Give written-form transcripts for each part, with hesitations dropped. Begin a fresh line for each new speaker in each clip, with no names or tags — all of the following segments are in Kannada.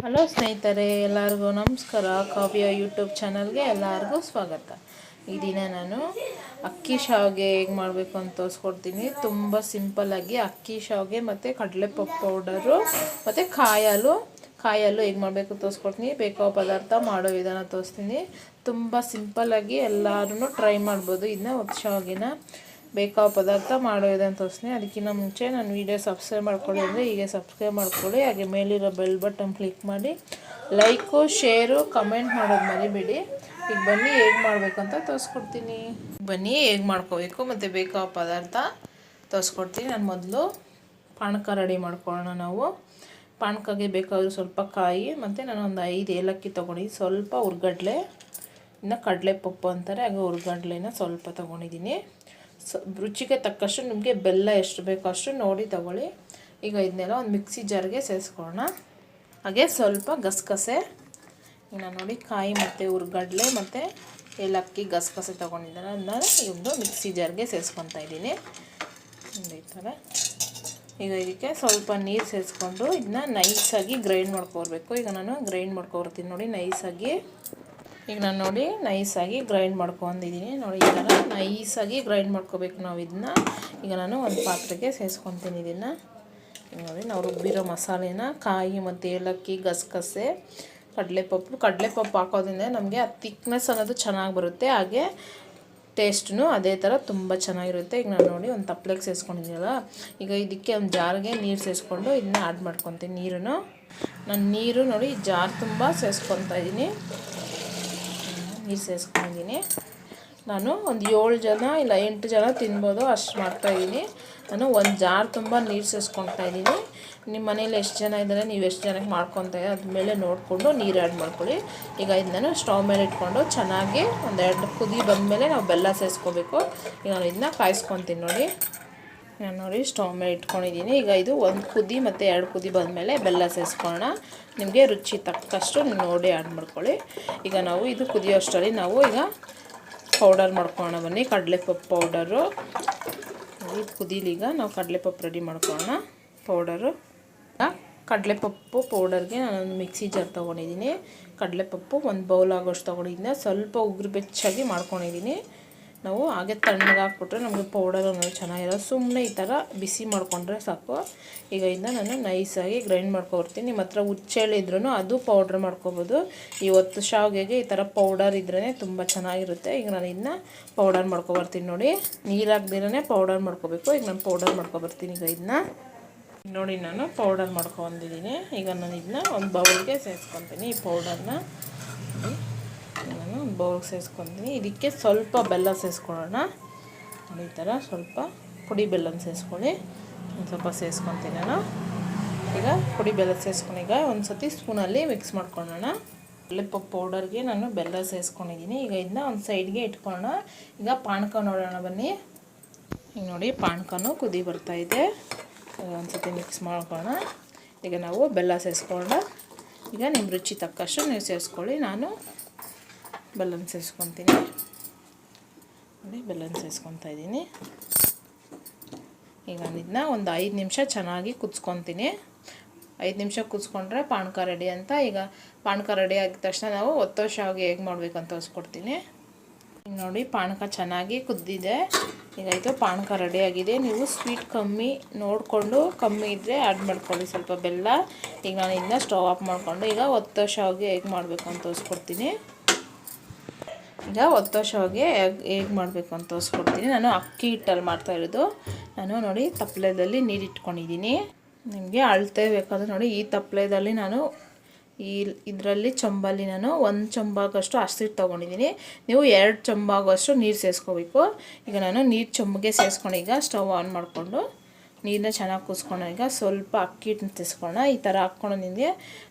ಹಲೋ ಸ್ನೇಹಿತರೆ, ಎಲ್ಲರಿಗೂ ನಮಸ್ಕಾರ. ಕಾವ್ಯ ಯೂಟ್ಯೂಬ್ ಚಾನಲ್ಗೆ ಎಲ್ಲರಿಗೂ ಸ್ವಾಗತ. ಈ ದಿನ ನಾನು ಅಕ್ಕಿ ಶಾವಿಗೆ ಹೇಗೆ ಮಾಡಬೇಕು ಅಂತ ತೋರಿಸ್ಕೊಡ್ತೀನಿ. ತುಂಬ ಸಿಂಪಲ್ಲಾಗಿ ಅಕ್ಕಿ ಶಾವಿಗೆ ಮತ್ತು ಕಡಲೆಪಪ್ಪು ಪೌಡರು ಮತ್ತು ಕಾಯಿ ಹಾಲು ಹೇಗೆ ಮಾಡಬೇಕು ತೋರಿಸ್ಕೊಡ್ತೀನಿ. ಬೇಕಾದ ಪದಾರ್ಥ ಮಾಡೋ ವಿಧಾನ ತೋರಿಸ್ತೀನಿ. ತುಂಬ ಸಿಂಪಲ್ಲಾಗಿ ಎಲ್ಲರೂ ಟ್ರೈ ಮಾಡ್ಬೋದು. ಇದನ್ನ ಒತ್ತು ಶಾವಿಗೆನ ಬೇಕಾದ ಪದಾರ್ಥ ಮಾಡೋ ವಿಧಾನ ತೋರಿಸ್ತೀನಿ. ಅದಕ್ಕಿಂತ ಮುಂಚೆ ನಾನು ವೀಡಿಯೋ ಸಬ್ಸ್ಕ್ರೈಬ್ ಮಾಡ್ಕೊಳ್ಳಿ ಅಂದರೆ ಹೀಗೆ ಸಬ್ಸ್ಕ್ರೈಬ್ ಮಾಡ್ಕೊಳ್ಳಿ. ಹಾಗೆ ಮೇಲಿರೋ ಬೆಲ್ ಬಟನ್ ಕ್ಲಿಕ್ ಮಾಡಿ ಲೈಕು ಶೇರು ಕಮೆಂಟ್ ಮಾಡೋದು ಮರಿಬೇಡಿ. ಈಗ ಬನ್ನಿ ಹೇಗೆ ಮಾಡಬೇಕು ಅಂತ ತೋರಿಸ್ಕೊಡ್ತೀನಿ. ಬನ್ನಿ ಹೇಗೆ ಮಾಡ್ಕೋಬೇಕು ಮತ್ತು ಬೇಕಾದ ಪದಾರ್ಥ ತೋರಿಸ್ಕೊಡ್ತೀನಿ. ನಾನು ಮೊದಲು ಪಾನಕ ರೆಡಿ ಮಾಡ್ಕೊಳ್ಳೋಣ. ನಾವು ಪಾನಕಗೆ ಬೇಕಾದರೂ ಸ್ವಲ್ಪ ಕಾಯಿ ಮತ್ತು ನಾನು ಒಂದು 5 ಏಲಕ್ಕಿ ತೊಗೊಂಡಿದ್ದೀನಿ. ಸ್ವಲ್ಪ ಹುರ್ಗಡ್ಲೆ, ಇನ್ನು ಕಡಲೆಪಪ್ಪು ಅಂತಾರೆ, ಹಾಗೆ ಹುರ್ಗಡ್ಲೆನ ಸ್ವಲ್ಪ ತೊಗೊಂಡಿದ್ದೀನಿ. ರುಚಿಗೆ ತಕ್ಕಷ್ಟು ನಿಮಗೆ ಬೆಲ್ಲ ಎಷ್ಟು ಬೇಕೋ ಅಷ್ಟು ನೋಡಿ ತಗೊಳ್ಳಿ. ಈಗ ಇದನ್ನೆಲ್ಲ ಒಂದು ಮಿಕ್ಸಿ ಜಾರ್ಗೆ ಸೇರಿಸ್ಕೊಳ್ಳೋಣ. ಹಾಗೆ ಸ್ವಲ್ಪ ಗಸಗಸೆ, ಈಗ ನೋಡಿ ಕಾಯಿ ಮತ್ತು ಹುರ್ಗಡ್ಲೆ ಮತ್ತು ಏಲಕ್ಕಿ ಗಸಗಸೆ ತೊಗೊಂಡಿದ್ದಾನೆ. ಅದನ್ನ ಒಂದು ಮಿಕ್ಸಿ ಜಾರ್ಗೆ ಸೇರಿಸ್ಕೊತಾ ಇದ್ದೀನಿ. ಈ ಥರ ಈಗ ಇದಕ್ಕೆ ಸ್ವಲ್ಪ ನೀರು ಸೇರಿಸ್ಕೊಂಡು ಇದನ್ನ ನೈಸಾಗಿ ಗ್ರೈಂಡ್ ಮಾಡ್ಕೊಬರ್ಬೇಕು. ಈಗ ನಾನು ಗ್ರೈಂಡ್ ಮಾಡ್ಕೊಬರ್ತೀನಿ ನೋಡಿ ನೈಸಾಗಿ. ಈಗ ನಾನು ನೋಡಿ ನೈಸಾಗಿ ಗ್ರೈಂಡ್ ಮಾಡ್ಕೊಂಡಿದ್ದೀನಿ ನೋಡಿ. ಈ ಥರ ನೈಸಾಗಿ ಗ್ರೈಂಡ್ ಮಾಡ್ಕೋಬೇಕು ನಾವು ಇದನ್ನ. ಈಗ ನಾನು ಒಂದು ಪಾತ್ರೆಗೆ ಸೇರಿಸ್ಕೊತೀನಿ ಇದನ್ನು. ಈಗ ನೋಡಿ ನಾವು ರುಬ್ಬಿರೋ ಮಸಾಲೆನ ಕಾಯಿ ಮತ್ತು ಏಲಕ್ಕಿ ಗಸಗಸೆ ಕಡಲೆಪಪ್ಪು ಹಾಕೋದ್ರಿಂದ ನಮಗೆ ಆ ತಿಕ್ನೆಸ್ ಅನ್ನೋದು ಚೆನ್ನಾಗಿ ಬರುತ್ತೆ. ಹಾಗೆ ಟೇಸ್ಟೂ ಅದೇ ಥರ ತುಂಬ ಚೆನ್ನಾಗಿರುತ್ತೆ. ಈಗ ನಾನು ನೋಡಿ ಒಂದು ತಪ್ಪಲೆಗೆ ಸೇರಿಸ್ಕೊಂಡಿದ್ದೀನಲ್ಲ, ಈಗ ಇದಕ್ಕೆ ಒಂದು ಜಾರ್ಗೆ ನೀರು ಸೇರಿಸ್ಕೊಂಡು ಇದನ್ನ ಆ್ಯಡ್ ಮಾಡ್ಕೊತೀನಿ. ನಾನು ನೀರು ನೋಡಿ ಜಾರ್ ತುಂಬ ಸೇರಿಸ್ಕೊತಾ ಇದ್ದೀನಿ. ನೀರು ಸೇರಿಸ್ಕೊಂಡಿದ್ದೀನಿ. ನಾನು ಒಂದು 7 ಜನ ಇಲ್ಲ 8 ಜನ ತಿನ್ಬೋದು ಅಷ್ಟು ಮಾಡ್ತಾಯಿದ್ದೀನಿ. ನಾನು ಒಂದು ಜಾರ್ ತುಂಬ ನೀರು ಸೇರಿಸ್ಕೊತಾ ಇದ್ದೀನಿ. ನಿಮ್ಮ ಮನೇಲಿ ಎಷ್ಟು ಜನ ಇದ್ದಾರೆ, ನೀವು ಎಷ್ಟು ಜನಕ್ಕೆ ಮಾಡ್ಕೊತಾ ಇದ್ದೀರ ಅದ್ರ ಮೇಲೆ ನೋಡಿಕೊಂಡು ನೀರು ಆ್ಯಡ್ ಮಾಡ್ಕೊಳ್ಳಿ. ಈಗ ಇದನ್ನು ಸ್ಟವ್ ಮೇಲೆ ಇಟ್ಕೊಂಡು ಚೆನ್ನಾಗಿ ಒಂದು 2 ಕುದಿ ಬಂದಮೇಲೆ ನಾವು ಬೆಲ್ಲ ಸೇರಿಸ್ಕೋಬೇಕು. ಈಗ ನಾನು ಇದನ್ನ ಕಾಯಿಸ್ಕೊತೀನಿ ನೋಡಿ. ನಾನು ನೋಡಿ ಸ್ಟವ್ ಮೇಲೆ ಇಟ್ಕೊಂಡಿದ್ದೀನಿ. ಈಗ ಇದು 1 ಕುದಿ ಮತ್ತು 2 ಕುದಿ ಬಂದಮೇಲೆ ಬೆಲ್ಲ ಸೇರಿಸ್ಕೊಳ್ಳೋಣ. ನಿಮಗೆ ರುಚಿ ತಕ್ಕಷ್ಟು ನೋಡಿ ಆ್ಯಡ್ ಮಾಡ್ಕೊಳ್ಳಿ. ಈಗ ನಾವು ಇದು ಕುದಿಯೋಷ್ಟರಲ್ಲಿ ನಾವು ಈಗ ಪೌಡರ್ ಮಾಡ್ಕೊಳ್ಳೋಣ. ಬನ್ನಿ ಕಡಲೆಪಪ್ಪು ಪೌಡರು ಇದು ಕುದೀಲಿ. ಈಗ ನಾವು ಕಡಲೆಪಪ್ಪು ರೆಡಿ ಮಾಡ್ಕೊಳ್ಳೋಣ. ಪೌಡರು ಕಡಲೆಪಪ್ಪು ಪೌಡರ್ಗೆ ನಾನೊಂದು ಮಿಕ್ಸಿ ಜಾರ್ ತೊಗೊಂಡಿದ್ದೀನಿ. ಕಡಲೆಪಪ್ಪು ಒಂದು ಬೌಲ್ ಆಗೋಷ್ಟು ತೊಗೊಂಡಿದ್ದೀನಿ. ಸ್ವಲ್ಪ ಉಗುರು ಬೆಚ್ಚಾಗಿ ಮಾಡ್ಕೊಂಡಿದ್ದೀನಿ. ನಾವು ಹಾಗೆ ತಣ್ಣಗೆ ಹಾಕ್ಬಿಟ್ರೆ ನಮಗೆ ಪೌಡರ್ ಅನ್ನೋದು ಚೆನ್ನಾಗಿರೋದು. ಸುಮ್ಮನೆ ಈ ಥರ ಬಿಸಿ ಮಾಡಿಕೊಂಡ್ರೆ ಸಾಕು. ಈಗ ಇದನ್ನ ನಾನು ನೈಸಾಗಿ ಗ್ರೈಂಡ್ ಮಾಡ್ಕೊಬರ್ತೀನಿ. ನಿಮ್ಮ ಹತ್ರ ಹುಚ್ಚೆಳ್ಳಿದ್ರೂ ಅದು ಪೌಡ್ರ್ ಮಾಡ್ಕೊಬೋದು. ಈ ಒತ್ತು ಶಾವಿಗೆಗೆ ಈ ಥರ ಪೌಡರ್ ಇದ್ರೇ ತುಂಬ ಚೆನ್ನಾಗಿರುತ್ತೆ. ಈಗ ನಾನು ಇದನ್ನ ಪೌಡರ್ ಮಾಡ್ಕೊಬರ್ತೀನಿ ನೋಡಿ. ನೀರು ಹಾಕ್ದಿರೇ ಪೌಡರ್ ಮಾಡ್ಕೋಬೇಕು. ಈಗ ನಾನು ಪೌಡರ್ ಮಾಡ್ಕೊಬರ್ತೀನಿ. ಈಗ ಇದನ್ನ ನೋಡಿ ನಾನು ಪೌಡರ್ ಮಾಡ್ಕೊಂಡಿದ್ದೀನಿ. ಈಗ ನಾನು ಇದನ್ನ ಒಂದು ಬೌಲ್ಗೆ ಸೇರಿಸ್ಕೊತೀನಿ. ಈ ಪೌಡರ್ನ ನಾನು ಒಂದು ಬೌಲ್ಗೆ ಸೇರಿಸ್ಕೊತೀನಿ. ಇದಕ್ಕೆ ಸ್ವಲ್ಪ ಬೆಲ್ಲ ಸೇರಿಸ್ಕೊಳ್ಳೋಣ. ನೋಡಿ ಈ ಥರ ಸ್ವಲ್ಪ ಪುಡಿ ಬೆಲ್ಲನ ಸೇರಿಸ್ಕೊಳ್ಳಿ. ಒಂದು ಸ್ವಲ್ಪ ಸೇರಿಸ್ಕೊತೀನಿ ನಾನು. ಈಗ ಪುಡಿ ಬೆಲ್ಲ ಸೇರಿಸ್ಕೊಂಡು ಈಗ ಒಂದು ಸತಿ ಸ್ಪೂನಲ್ಲಿ ಮಿಕ್ಸ್ ಮಾಡ್ಕೊಳ್ಳೋಣ. ಕಡಲೆಪಪ್ಪು ಪೌಡರ್ಗೆ ನಾನು ಬೆಲ್ಲ ಸೇರಿಸ್ಕೊಂಡಿದ್ದೀನಿ. ಈಗ ಇದನ್ನ ಒಂದು ಸೈಡ್ಗೆ ಇಟ್ಕೊಳ್ಳೋಣ. ಈಗ ಪಾನಕ ನೋಡೋಣ ಬನ್ನಿ. ಈಗ ನೋಡಿ ಪಾನಕನೂ ಕುದಿ ಬರ್ತಾಯಿದೆ. ಒಂದು ಸತಿ ಮಿಕ್ಸ್ ಮಾಡ್ಕೊಳ್ಳೋಣ. ಈಗ ನಾವು ಬೆಲ್ಲ ಸೇರಿಸ್ಕೊಳ್ಳೋಣ. ಈಗ ನಿಮ್ಮ ರುಚಿ ತಕ್ಕಷ್ಟು ನೀವು ಸೇರಿಸ್ಕೊಳ್ಳಿ. ನಾನು ಬೆಲ್ಲನ ಸೇರಿಸ್ಕೊತೀನಿ ನೋಡಿ. ಬೆಲ್ಲನ ಸೇರಿಸ್ಕೊತಾ ಇದ್ದೀನಿ. ಈಗ ನಾನು ಇದನ್ನ ಒಂದು 5 ನಿಮಿಷ ಚೆನ್ನಾಗಿ ಕುದಿಸ್ಕೊತೀನಿ. 5 ನಿಮಿಷ ಕುದಿಸ್ಕೊಂಡ್ರೆ ಪಾನಕ ರೆಡಿ ಅಂತ. ಈಗ ಪಾನಕ ರೆಡಿ ಆಗಿದ ತಕ್ಷಣ ನಾವು ಒತ್ತೋ ಶಾವಿಗೆ ಹೇಗೆ ಮಾಡಬೇಕಂತ ತೋರಿಸ್ಕೊಡ್ತೀನಿ. ಈಗ ನೋಡಿ ಪಾನಕ ಚೆನ್ನಾಗಿ ಕುದ್ದಿದೆ. ಈಗ ಇದು ಪಾನಕ ರೆಡಿಯಾಗಿದೆ. ನೀವು ಸ್ವೀಟ್ ಕಮ್ಮಿ ನೋಡಿಕೊಂಡು ಕಮ್ಮಿ ಇದ್ದರೆ ಆ್ಯಡ್ ಮಾಡ್ಕೊಳ್ಳಿ ಸ್ವಲ್ಪ ಬೆಲ್ಲ. ಈಗ ನಾನು ಇದನ್ನ ಸ್ಟವ್ ಆಫ್ ಮಾಡಿಕೊಂಡು ಈಗ ಒತ್ತೋ ಶಾವಿಗೆ ಹೇಗೆ ಮಾಡಬೇಕು ಅಂತ ತೋರಿಸ್ಕೊಡ್ತೀನಿ. ಈಗ ಒತ್ತೋ ಶಾವಿಗೆ ಹೇಗೆ ಮಾಡಬೇಕು ಅಂತ ತೋರಿಸ್ಕೊಡ್ತೀನಿ. ನಾನು ಅಕ್ಕಿ ಹಿಟ್ಟಲ್ಲಿ ಮಾಡ್ತಾಯಿರೋದು. ನಾನು ನೋಡಿ ತಪ್ಪಲೆದಲ್ಲಿ ನೀರು ಇಟ್ಕೊಂಡಿದ್ದೀನಿ. ನಿಮಗೆ ಅಳತೆ ಬೇಕಾದರೆ ನೋಡಿ ಈ ತಪ್ಪಲೆದಲ್ಲಿ ನಾನು ಇದರಲ್ಲಿ ಚೊಂಬಲ್ಲಿ ನಾನು 1 ಚೊಂಬಾಗಷ್ಟು ಹಸಿಟ್ಟು ತೊಗೊಂಡಿದ್ದೀನಿ. ನೀವು 2 ಚೊಂಬಾಗುವಷ್ಟು ನೀರು ಸೇರಿಸ್ಕೋಬೇಕು. ಈಗ ನಾನು ನೀರು ಚೊಂಬಿಗೆ ಸೇರಿಸ್ಕೊಂಡು ಈಗ ಸ್ಟವ್ ಆನ್ ಮಾಡಿಕೊಂಡು ನೀರನ್ನ ಚೆನ್ನಾಗಿ ಕುದಿಸ್ಕೊಂಡು ಈಗ ಸ್ವಲ್ಪ ಅಕ್ಕಿ ಹಿಟ್ಟನ್ನ ಸೇರಿಸ್ಕೊಳ್ಳೋಣ. ಈ ಥರ ಹಾಕ್ಕೊಳ್ಳೋದ್ರಿಂದ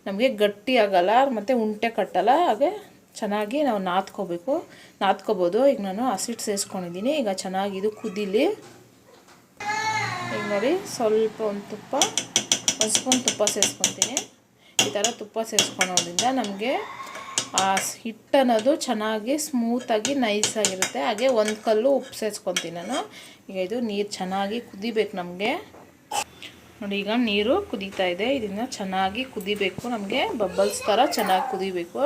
ನಮಗೆ ಗಟ್ಟಿ ಆಗೋಲ್ಲ ಮತ್ತು ಉಂಟೆ ಕಟ್ಟಲ್ಲ. ಹಾಗೆ ಚೆನ್ನಾಗಿ ನಾವು ನಾದ್ಕೋಬೋದು. ಈಗ ನಾನು ಹಸಿಟ್ಟು ಸೇರಿಸ್ಕೊಂಡಿದ್ದೀನಿ. ಈಗ ಚೆನ್ನಾಗಿ ಇದು ಕುದೀಲಿ. ಈಗ ನೋಡಿ ಸ್ವಲ್ಪ ಒಂದು ಸ್ಪೂನ್ ತುಪ್ಪ ಸೇರಿಸ್ಕೊತೀನಿ. ಈ ಥರ ತುಪ್ಪ ಸೇರಿಸ್ಕೊಳ್ಳೋದ್ರಿಂದ ನಮಗೆ ಆ ಹಿಟ್ಟು ಅನ್ನೋದು ಚೆನ್ನಾಗಿ ಸ್ಮೂತಾಗಿ ನೈಸಾಗಿರುತ್ತೆ. ಹಾಗೆ 1 ಕಲ್ಲು ಉಪ್ಪು ಸೇರಿಸ್ಕೊತೀನಿ ನಾನು. ಈಗ ಇದು ನೀರು ಚೆನ್ನಾಗಿ ಕುದಿಬೇಕು ನಮಗೆ. ನೋಡಿ ಈಗ ನೀರು ಕುದೀತಾ ಇದೆ. ಇದನ್ನು ಚೆನ್ನಾಗಿ ಕುದಿಬೇಕು, ನಮಗೆ ಬಬ್ಬಲ್ಸ್ ಥರ ಚೆನ್ನಾಗಿ ಕುದಿಬೇಕು.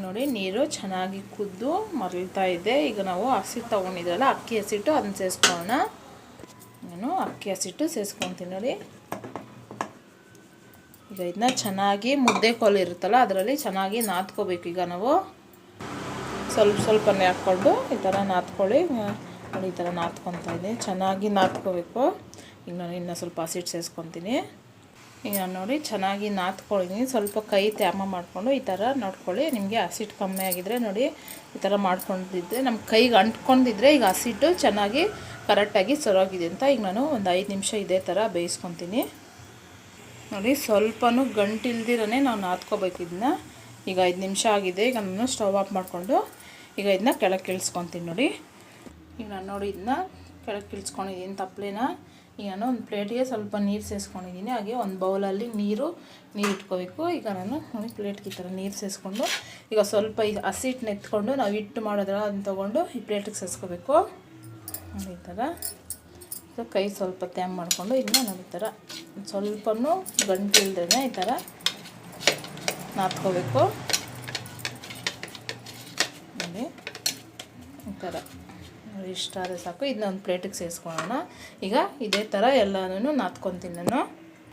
ನೋಡಿ ನೀರು ಚೆನ್ನಾಗಿ ಕುದ್ದು ಮರಳ್ತಾ ಇದೆ. ಈಗ ನಾವು ಹಸಿಟ್ಟು ತೊಗೊಂಡಿದ್ರಲ್ಲ ಅಕ್ಕಿ ಹಸಿಟ್ಟು ಅದನ್ನ ಸೇರಿಸ್ಕೊಳ್ಳೋಣ. ನಾನು ಅಕ್ಕಿ ಹಸಿಟ್ಟು ಸೇರಿಸ್ಕೊತೀನಿ ನೋಡಿ. ಈಗ ಇದನ್ನ ಚೆನ್ನಾಗಿ ಮುದ್ದೆ ಕೋಲು ಇರುತ್ತಲ್ಲ ಅದರಲ್ಲಿ ಚೆನ್ನಾಗಿ ನಾದ್ಕೋಬೇಕು. ಈಗ ನಾವು ಸ್ವಲ್ಪನೇ ಹಾಕ್ಕೊಂಡು ಈ ಥರ ನಾದ್ಕೊಳ್ಳಿ. ನೋಡಿ ಈ ಥರ ನಾದ್ಕೊತಾ ಇದೆ, ಚೆನ್ನಾಗಿ ನಾದ್ಕೋಬೇಕು. ಈಗ ನಾನು ಇನ್ನೂ ಸ್ವಲ್ಪ ಹಸಿಟ್ಟು ಸೇರಿಸ್ಕೊತೀನಿ. ಈಗ ನಾನು ನೋಡಿ ಚೆನ್ನಾಗಿ ನಾದ್ಕೊಂಡಿದ್ದೀನಿ. ಸ್ವಲ್ಪ ಕೈ ತ್ಯಾಮ ಮಾಡಿಕೊಂಡು ಈ ಥರ ನೋಡ್ಕೊಳ್ಳಿ. ನಿಮಗೆ ಹಸಿಟ್ಟು ಕಮ್ಮಿ ಆಗಿದ್ದರೆ ನೋಡಿ ಈ ಥರ ಮಾಡ್ಕೊಂಡಿದ್ದರೆ ನಮ್ಮ ಕೈಗೆ ಅಂಟ್ಕೊಂಡಿದ್ರೆ ಈಗ ಹಸಿಟ್ಟು ಚೆನ್ನಾಗಿ ಕರೆಕ್ಟಾಗಿ ಸರೋಗಿದೆ ಅಂತ. ಈಗ ನಾನು ಒಂದು 5 ನಿಮಿಷ ಇದೇ ಥರ ಬೇಯಿಸ್ಕೊತೀನಿ ನೋಡಿ. ಸ್ವಲ್ಪನೂ ಗಂಟಿಲ್ದಿರೇ ನಾವು ನಾದ್ಕೋಬೇಕು ಇದನ್ನ. ಈಗ 5 ನಿಮಿಷ ಆಗಿದೆ. ಈಗ ನಾನು ಸ್ಟವ್ ಆಫ್ ಮಾಡಿಕೊಂಡು ಈಗ ಇದನ್ನ ಕೆಳಗೆ ಇಳಿಸ್ಕೊತೀನಿ ನೋಡಿ. ಈಗ ನಾನು ನೋಡಿ ಇದನ್ನ ಕೆಳಗೆ ಇಳಿಸ್ಕೊಂಡಿದ್ದೀನಿ ತಪ್ಪಲೆನ. ಈಗ ನಾನು ಒಂದು ಪ್ಲೇಟಿಗೆ ಸ್ವಲ್ಪ ನೀರು ಸೇರಿಸ್ಕೊಂಡಿದ್ದೀನಿ. ಹಾಗೆ ಒಂದು ಬೌಲಲ್ಲಿ ನೀರು ಇಟ್ಕೋಬೇಕು. ಈಗ ನಾನು ನೋಡಿ ಪ್ಲೇಟ್ಗೆ ಈ ಥರ ನೀರು ಸೇರಿಸ್ಕೊಂಡು ಈಗ ಸ್ವಲ್ಪ ಇದು ಹಸಿಟ್ಟನ್ನ ಎತ್ಕೊಂಡು ನಾವು ಹಿಟ್ಟು ಮಾಡೋದ್ರ ಅದನ್ನ ತೊಗೊಂಡು ಈ ಪ್ಲೇಟಿಗೆ ಸೇರಿಸ್ಕೋಬೇಕು. ನೋಡಿ ಈ ಥರ ಕೈ ಸ್ವಲ್ಪ ತ್ಯಾಮ್ ಮಾಡಿಕೊಂಡು ಇದನ್ನ ನೋಡಿ ಈ ಥರ ಸ್ವಲ್ಪನೂ ಗಂಟು ಇಲ್ದೇ ಈ ಥರ ನಾದ್ಕೋಬೇಕು. ನೋಡಿ ಈ ಥರ ಇಷ್ಟ ಆದರೆ ಸಾಕು. ಇದನ್ನ ಒಂದು ಪ್ಲೇಟಿಗೆ ಸೇರಿಸ್ಕೊಳ್ಳೋಣ. ಈಗ ಇದೇ ಥರ ಎಲ್ಲನೂ ನಾದ್ಕೊತೀನಿ ನಾನು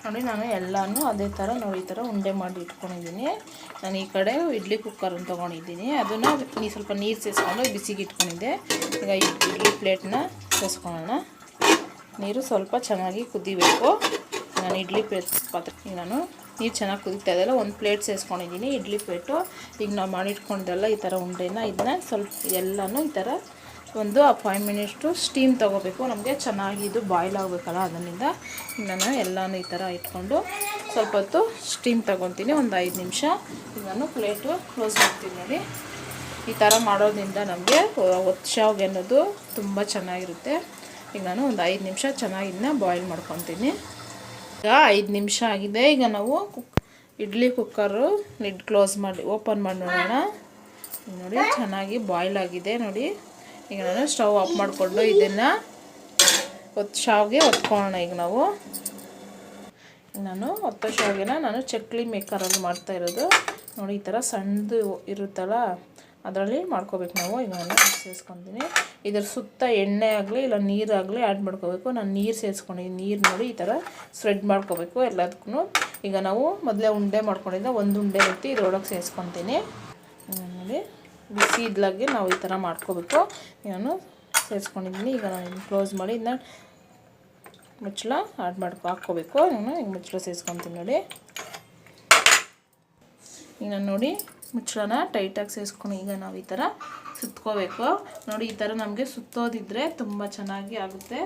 ನೋಡಿ. ನಾನು ಎಲ್ಲನೂ ಅದೇ ಥರ ನೋಡಿ ಈ ಥರ ಉಂಡೆ ಮಾಡಿ ಇಟ್ಕೊಂಡಿದ್ದೀನಿ. ನಾನು ಈ ಕಡೆ ಇಡ್ಲಿ ಕುಕ್ಕರನ್ನು ತೊಗೊಂಡಿದ್ದೀನಿ. ಅದನ್ನು ಸ್ವಲ್ಪ ನೀರು ಸೇರಿಸ್ಕೊಂಡು ಬಿಸಿಗೆ ಇಟ್ಕೊಂಡಿದ್ದೆ. ಈಗ ಇಡ್ಲಿ ಪ್ಲೇಟ್ನ ಸೇರಿಸ್ಕೊಳ್ಳೋಣ. ನೀರು ಸ್ವಲ್ಪ ಚೆನ್ನಾಗಿ ಕುದಿಬೇಕು. ನಾನು ಇಡ್ಲಿ ಪಾತ್ರೆ ಈಗ ನಾನು ನೀರು ಚೆನ್ನಾಗಿ ಕುದೀತಾ ಇದೆಯಲ್ಲ ಒಂದು ಪ್ಲೇಟ್ ಸೇರಿಸ್ಕೊಂಡಿದ್ದೀನಿ ಇಡ್ಲಿ ಪ್ಲೇಟು. ಈಗ ನಾವು ಮಾಡಿಟ್ಕೊಂಡಿದ್ದೆಲ್ಲ ಈ ಥರ ಉಂಡೆನ ಇದನ್ನ ಸ್ವಲ್ಪ ಎಲ್ಲನೂ ಈ ಥರ ಒಂದು 5 ಮಿನಿಟ್ಸು ಸ್ಟೀಮ್ ತೊಗೋಬೇಕು. ನಮಗೆ ಚೆನ್ನಾಗಿ ಇದು ಬಾಯ್ಲ್ ಆಗಬೇಕಲ್ಲ ಅದರಿಂದ ಈಗ ನಾನು ಎಲ್ಲನೂ ಈ ಥರ ಇಟ್ಕೊಂಡು ಸ್ವಲ್ಪ ಹೊತ್ತು ಸ್ಟೀಮ್ ತೊಗೊತೀನಿ ಒಂದು 5 ನಿಮಿಷ. ಈಗ ನಾನು ಪ್ಲೇಟು ಕ್ಲೋಸ್ ಮಾಡ್ತೀನಿ ನೋಡಿ. ಈ ಥರ ಮಾಡೋದ್ರಿಂದ ನಮಗೆ ಒತ್ತು ಶಾವಿಗೆ ಅನ್ನೋದು ತುಂಬ ಚೆನ್ನಾಗಿರುತ್ತೆ. ಈಗ ನಾನು ಒಂದು 5 ನಿಮಿಷ ಚೆನ್ನಾಗಿ ಇದನ್ನ ಬಾಯ್ಲ್ ಮಾಡ್ಕೊತೀನಿ. ಈಗ 5 ನಿಮಿಷ ಆಗಿದೆ. ಈಗ ನಾವು ಇಡ್ಲಿ ಕುಕ್ಕರು ಲಿಡ್ ಕ್ಲೋಸ್ ಮಾಡಿ ಓಪನ್ ಮಾಡಿ ನೋಡೋಣ. ನೋಡಿ ಚೆನ್ನಾಗಿ ಬಾಯ್ಲ್ ಆಗಿದೆ ನೋಡಿ. ಈಗ ನಾನು ಸ್ಟವ್ ಆಫ್ ಮಾಡಿಕೊಂಡು ಇದನ್ನು ಶಾವಿಗೆ ಹೊತ್ಕೊಳ್ಳೋಣ. ಈಗ ನಾನು ಒತ್ತ ಶಾವಿಗೆನ ನಾನು ಚಕ್ಲಿ ಮೇಕರಲ್ಲಿ ಮಾಡ್ತಾ ಇರೋದು ನೋಡಿ. ಈ ಥರ ಸಣ್ಣದು ಇರುತ್ತಲ್ಲ ಅದರಲ್ಲಿ ಮಾಡ್ಕೋಬೇಕು ನಾವು. ಈಗ ನಾನು ಸೇರಿಸ್ಕೊತೀನಿ. ಇದ್ರ ಸುತ್ತ ಎಣ್ಣೆ ಆಗಲಿ ಇಲ್ಲ ನೀರಾಗಲಿ ಆ್ಯಡ್ ಮಾಡ್ಕೋಬೇಕು. ನಾನು ನೀರು ಸೇರಿಸ್ಕೊಂಡಿದ್ದೀನಿ. ನೀರು ನೋಡಿ ಈ ಥರ ಸ್ಪ್ರೆಡ್ ಮಾಡ್ಕೋಬೇಕು ಎಲ್ಲದಕ್ಕೂ. ಈಗ ನಾವು ಮೊದಲೇ ಉಂಡೆ ಮಾಡ್ಕೊಂಡಿದ್ದ ಒಂದು ಉಂಡೆ ಎತ್ತಿ ಇದ್ರೊಳಗೆ ಸೇರಿಸ್ಕೊತೀನಿ ನೋಡಿ. ಬಿಸಿ ಇದ್ಲಾಗೆ ನಾವು ಈ ಥರ ಮಾಡ್ಕೋಬೇಕು. ನಾನು ಸೇರಿಸ್ಕೊಂಡಿದ್ದೀನಿ. ಈಗ ನಾನು ಕ್ಲೋಸ್ ಮಾಡಿ ಇದನ್ನ ಮುಚ್ಚಳ ಹಾಕ್ಕೋಬೇಕು. ನಾನು ಈಗ ಮುಚ್ಚಳ ಸೇರಿಸ್ಕೊತೀನಿ ನೋಡಿ. ಈಗ ನಾನು ನೋಡಿ ಮುಚ್ಚಳನ ಟೈಟಾಗಿ ಸೇರಿಸ್ಕೊಂಡು ಈಗ ನಾವು ಈ ಥರ ಸುತ್ಕೋಬೇಕು ನೋಡಿ. ಈ ಥರ ನಮಗೆ ಸುತ್ತೋದಿದ್ರೆ ತುಂಬ ಚೆನ್ನಾಗಿ ಆಗುತ್ತೆ.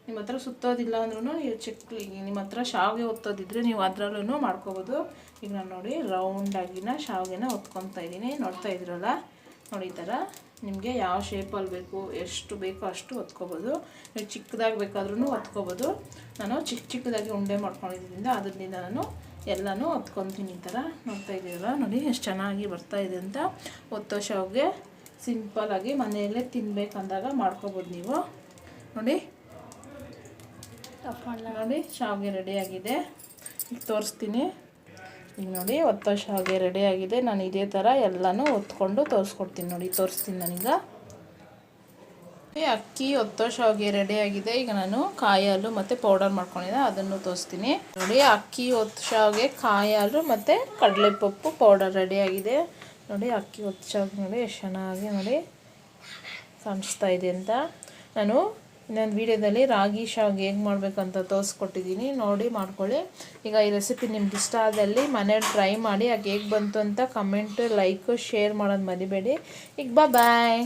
ನಿಮ್ಮ ಹತ್ರ ಸುತ್ತೋದಿಲ್ಲ ಅಂದ್ರೂ ನೀವು ಚಕ್ಲಿ ನಿಮ್ಮ ಹತ್ರ ಶಾವಿಗೆ ಒತ್ತೋದಿದ್ರೆ ನೀವು ಅದರಲ್ಲೂ ಮಾಡ್ಕೋಬೋದು. ಈಗ ನಾನು ನೋಡಿ ರೌಂಡಾಗಿನ ಶಾವಿಗೆನ ಒತ್ಕೊತಾ ಇದ್ದೀನಿ. ನೋಡ್ತಾ ಇದ್ದೀರಲ್ಲ ನೋಡಿ. ಈ ಥರ ನಿಮಗೆ ಯಾವ ಶೇಪಲ್ಲಿ ಬೇಕು ಎಷ್ಟು ಬೇಕೋ ಅಷ್ಟು ಒತ್ಕೋಬೋದು. ನೀವು ಚಿಕ್ಕದಾಗಿ ಬೇಕಾದ್ರೂ ಒತ್ಕೋಬೋದು. ನಾನು ಚಿಕ್ಕದಾಗಿ ಉಂಡೆ ಮಾಡ್ಕೊಂಡಿದ್ದರಿಂದ ಅದರಿಂದ ನಾನು ಎಲ್ಲನೂ ಒತ್ಕೊತೀನಿ. ಈ ಥರ ನೋಡ್ತಾ ಇದ್ದೀರಲ್ಲ ನೋಡಿ ಎಷ್ಟು ಚೆನ್ನಾಗಿ ಬರ್ತಾಯಿದೆ ಅಂತ. ಒತ್ತೋ ಶಾವಿಗೆ ಸಿಂಪಲಾಗಿ ಮನೆಯಲ್ಲೇ ತಿನ್ನಬೇಕಂದಾಗ ಮಾಡ್ಕೋಬೋದು ನೀವು ನೋಡಿ. ನೋಡಿ ಶಾವಿಗೆ ರೆಡಿಯಾಗಿದೆ. ಈಗ ತೋರಿಸ್ತೀನಿ. ಈಗ ನೋಡಿ ಒತ್ತೋ ಶಾವಿಗೆ ರೆಡಿಯಾಗಿದೆ. ನಾನು ಇದೇ ಥರ ಎಲ್ಲನೂ ಒತ್ಕೊಂಡು ತೋರಿಸ್ಕೊಡ್ತೀನಿ ನೋಡಿ. ತೋರಿಸ್ತೀನಿ ನಾನೀಗ. ಅಕ್ಕಿ ಒತ್ತೋ ಶಾವಿಗೆ ರೆಡಿಯಾಗಿದೆ. ಈಗ ನಾನು ಕಾಯಿ ಹಾಲು ಮತ್ತು ಪೌಡರ್ ಮಾಡ್ಕೊಂಡಿದ್ದೆ ಅದನ್ನು ತೋರಿಸ್ತೀನಿ ನೋಡಿ. ಅಕ್ಕಿ ಒತ್ತು ಶಾವಿಗೆ ಕಾಯಿ ಹಾಲು ಮತ್ತು ಕಡಲೆಪಪ್ಪು ಪೌಡರ್ ರೆಡಿಯಾಗಿದೆ ನೋಡಿ. ಅಕ್ಕಿ ಒತ್ತು ಶಾವಿಗೆ ನೋಡಿ ಎಷ್ಟು ಚೆನ್ನಾಗಿ ನೋಡಿ ಕಾಣಿಸ್ತಾ ಇದೆ ಅಂತ. ನಾನು ಇನ್ನೊಂದು ವೀಡಿಯೋದಲ್ಲಿ ರಾಗಿ ಶಾವಿಗೆ ಹೇಗೆ ಮಾಡಬೇಕು ಅಂತ ತೋರಿಸ್ಕೊಟ್ಟಿದ್ದೀನಿ ನೋಡಿ, ಮಾಡ್ಕೊಳ್ಳಿ. ಈಗ ಈ ರೆಸಿಪಿ ನಿಮ್ಗೆ ಇಷ್ಟ ಆದಲ್ಲಿ ಮನೇಲಿ ಟ್ರೈ ಮಾಡಿ. ಹೇಗೆ ಬಂತು ಅಂತ ಕಮೆಂಟು ಲೈಕು ಶೇರ್ ಮಾಡೋದು ಮರಿಬೇಡಿ. ಈಗ ಬಾಯ್.